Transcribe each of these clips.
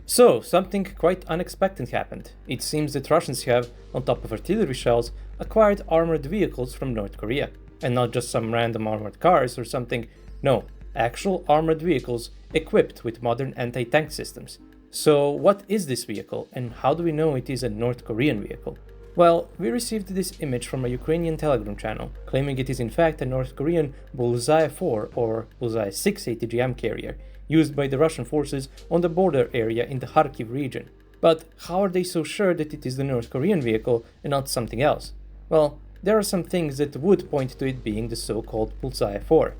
So, something quite unexpected happened. It seems that Russians have, on top of artillery shells, acquired armored vehicles from North Korea. And not just some random armored cars or something, no, actual armored vehicles equipped with modern anti-tank systems. So, what is this vehicle, and how do we know it is a North Korean vehicle? Well, we received this image from a Ukrainian Telegram channel, claiming it is in fact a North Korean Bullseye 4 or Bullseye 6 ATGM carrier, used by the Russian forces on the border area in the Kharkiv region. But how are they so sure that it is the North Korean vehicle and not something else? Well, there are some things that would point to it being the so-called Bullseye 4.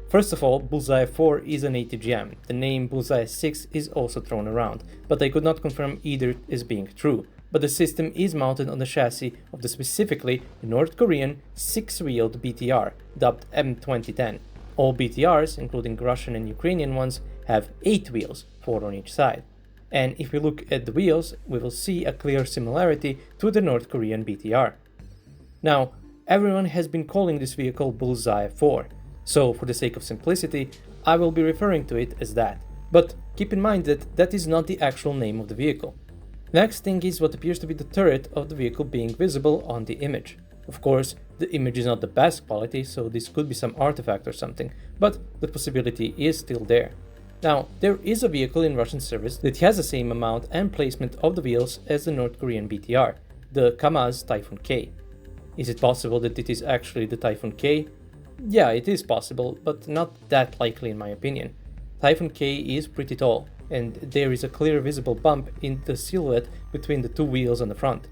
First of all, Bullseye 4 is an ATGM. The name Bullseye 6 is also thrown around, but I could not confirm either as being true. But the system is mounted on the chassis of the specifically North Korean 6-wheeled BTR, dubbed M2010. All BTRs, including Russian and Ukrainian ones, have 8 wheels, 4 on each side. And if we look at the wheels, we will see a clear similarity to the North Korean BTR. Now, everyone has been calling this vehicle Bullseye 4, so for the sake of simplicity, I will be referring to it as that. But keep in mind that that is not the actual name of the vehicle. Next thing is what appears to be the turret of the vehicle being visible on the image. Of course, the image is not the best quality, so this could be some artifact or something, but the possibility is still there. Now, there is a vehicle in Russian service that has the same amount and placement of the wheels as the North Korean BTR, the Kamaz Typhoon K. Is it possible that it is actually the Typhoon K? Yeah, it is possible, but not that likely in my opinion. Typhoon K is pretty tall, and there is a clear visible bump in the silhouette between the two wheels on the front.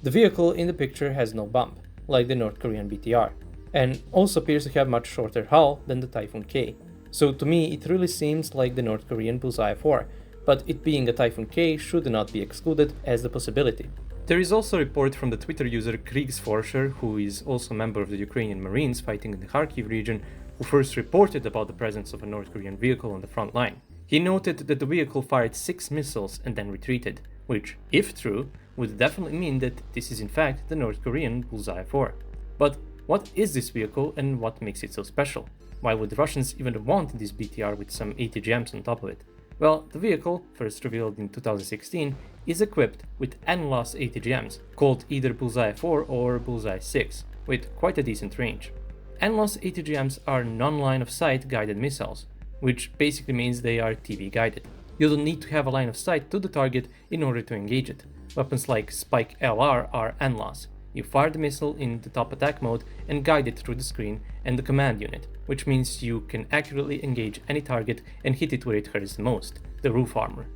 The vehicle in the picture has no bump, like the North Korean BTR, and also appears to have much shorter hull than the Typhoon K. So to me, it really seems like the North Korean Bullseye 4, but it being a Typhoon K should not be excluded as the possibility. There is also a report from the Twitter user Kriegsforscher, who is also a member of the Ukrainian Marines fighting in the Kharkiv region, who first reported about the presence of a North Korean vehicle on the front line. He noted that the vehicle fired 6 missiles and then retreated, which, if true, would definitely mean that this is in fact the North Korean Bullseye 4. But what is this vehicle and what makes it so special? Why would the Russians even want this BTR with some ATGMs on top of it? Well, the vehicle, first revealed in 2016, is equipped with NLOS ATGMs, called either Bullseye 4 or Bullseye 6, with quite a decent range. NLOS ATGMs are non-line-of-sight guided missiles, which basically means they are TV guided. You don't need to have a line of sight to the target in order to engage it. Weapons like Spike LR are NLOS. You fire the missile in the top attack mode and guide it through the screen and the command unit, which means you can accurately engage any target and hit it where it hurts the most, the roof armor.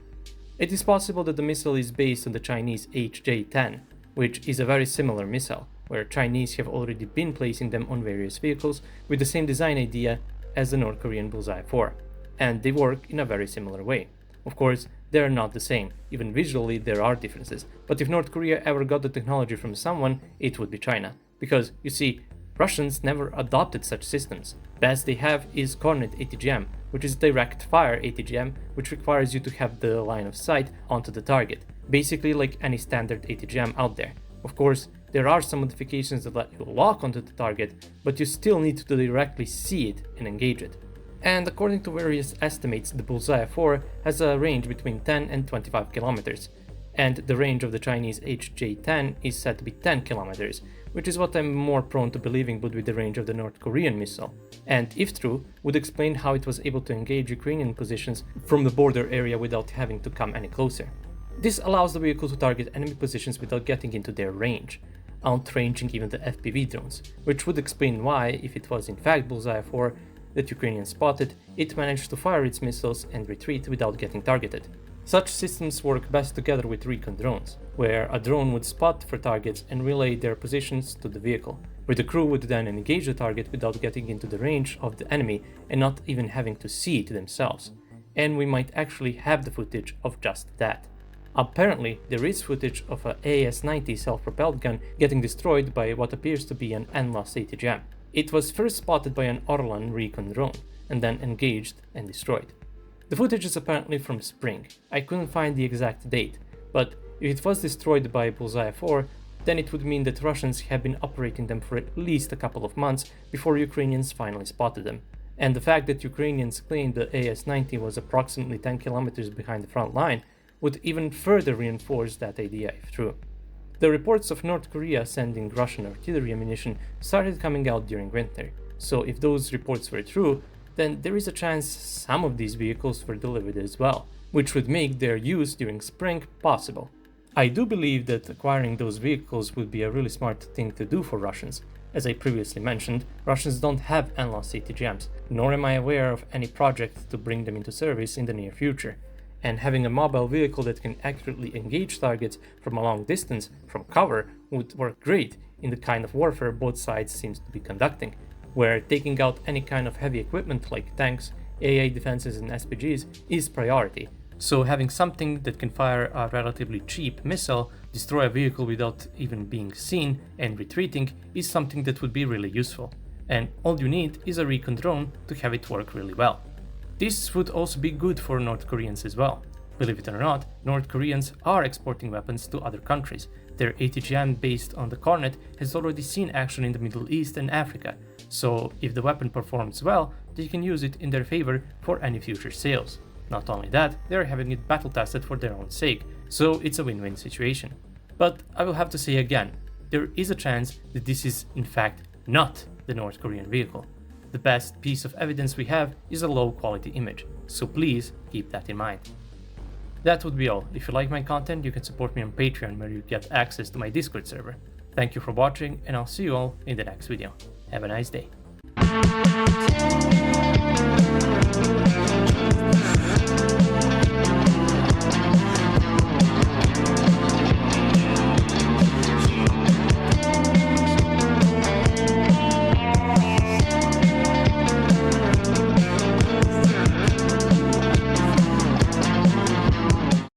It is possible that the missile is based on the Chinese HJ-10, which is a very similar missile, where Chinese have already been placing them on various vehicles with the same design idea as the North Korean Bullseye 4, and they work in a very similar way. Of course, they are not the same, even visually there are differences, but if North Korea ever got the technology from someone, it would be China. Because, you see, Russians never adopted such systems. Best they have is Kornet ATGM, which is direct fire ATGM, which requires you to have the line of sight onto the target, basically like any standard ATGM out there. Of course, there are some modifications that let you lock onto the target, but you still need to directly see it and engage it. And according to various estimates, the Bullseye 4 has a range between 10 and 25 kilometers, and the range of the Chinese HJ-10 is said to be 10 kilometers, which is what I'm more prone to believing would be the range of the North Korean missile, and if true, would explain how it was able to engage Ukrainian positions from the border area without having to come any closer. This allows the vehicle to target enemy positions without getting into their range, outranging even the FPV drones, which would explain why, if it was in fact Bullseye 4 that Ukrainians spotted, it managed to fire its missiles and retreat without getting targeted. Such systems work best together with recon drones, where a drone would spot for targets and relay their positions to the vehicle, where the crew would then engage the target without getting into the range of the enemy and not even having to see it themselves. And we might actually have the footage of just that. Apparently, there is footage of a AS-90 self-propelled gun getting destroyed by what appears to be an NLOS ATGM. It was first spotted by an Orlan recon drone, and then engaged and destroyed. The footage is apparently from spring. I couldn't find the exact date, but if it was destroyed by Bullseye 4, then it would mean that Russians have been operating them for at least a couple of months before Ukrainians finally spotted them. And the fact that Ukrainians claimed the AS-90 was approximately 10 kilometers behind the front line would even further reinforce that idea if true. The reports of North Korea sending Russian artillery ammunition started coming out during winter, so if those reports were true, then there is a chance some of these vehicles were delivered as well, which would make their use during spring possible. I do believe that acquiring those vehicles would be a really smart thing to do for Russians. As I previously mentioned, Russians don't have endless ATGMs, nor am I aware of any project to bring them into service in the near future. And having a mobile vehicle that can accurately engage targets from a long distance from cover would work great in the kind of warfare both sides seem to be conducting, where taking out any kind of heavy equipment like tanks, AA defenses and SPGs is priority. So having something that can fire a relatively cheap missile, destroy a vehicle without even being seen, and retreating is something that would be really useful. And all you need is a recon drone to have it work really well. This would also be good for North Koreans as well. Believe it or not, North Koreans are exporting weapons to other countries. Their ATGM based on the Cornet has already seen action in the Middle East and Africa, so if the weapon performs well, they can use it in their favor for any future sales. Not only that, they are having it battle tested for their own sake, so it's a win-win situation. But I will have to say again, there is a chance that this is in fact not the North Korean vehicle. The best piece of evidence we have is a low quality image, so please keep that in mind. That would be all. If you like my content, you can support me on Patreon where you get access to my Discord server. Thank you for watching and I'll see you all in the next video. Have a nice day.